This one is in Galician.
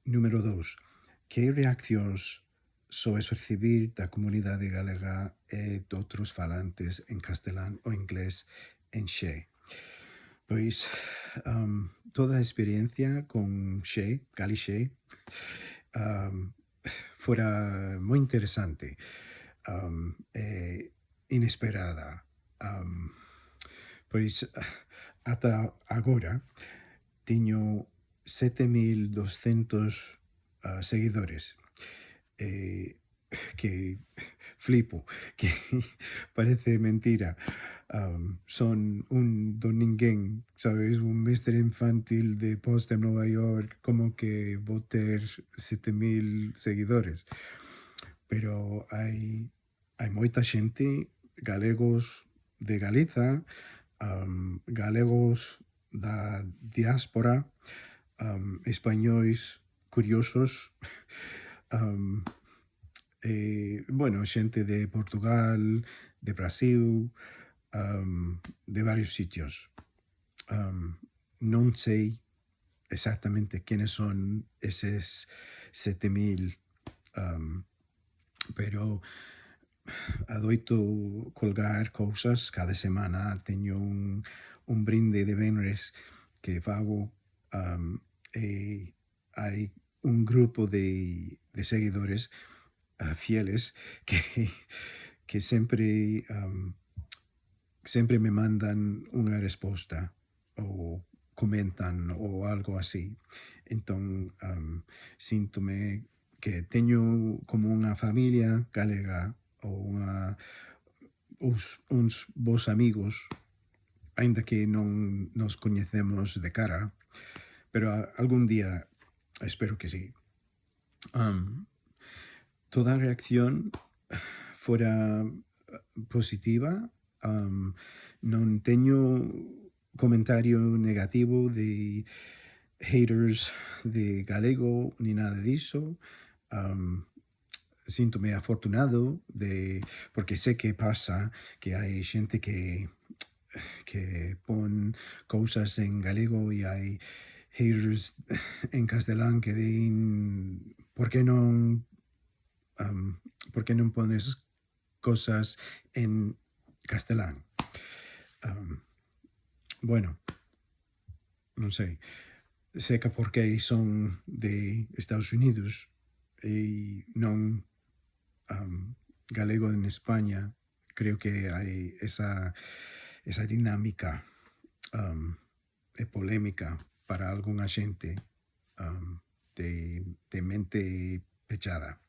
Número 2. Que reaccións soes recibir da comunidade galega e doutros falantes en castelán ou inglés en Xe? Pois, toda a experiencia con Xe, Gali Xe, um, fora moi interesante, e inesperada. Pois, ata agora tiño 7.200 seguidores. Eh, que flipo, que parece mentira. Son un don ninguén, sabes, un mestre infantil de post en Nova York, como que vou ter 7.000 seguidores. Pero hai moita xente, galegos de Galiza, galegos da diáspora, españois curiosos, um, bueno, xente de Portugal, de Brasil, de varios sitios. Non sei exactamente quenes son eses 7.000, pero adoito colgar cousas cada semana. Teño un brinde de venres que fago, e hai un grupo de seguidores fieles que, que sempre me mandan unha resposta ou comentan ou algo así. Entón, síntome que teño como unha familia galega ou uns bons amigos, aínda que non nos coñecemos de cara, pero algún día espero que sí. Toda a reacción fora positiva. Non teño comentario negativo de haters de galego ni nada diso. Síntome afortunado porque sé que pasa que hai xente que pon cousas en galego e hai haters en castelán que din por que non pones cosas en castelán? Bueno, non sei. Sé que porque son de Estados Unidos e non galego en España, creo que hai esa dinámica e polémica para algunha xente de mente pechada.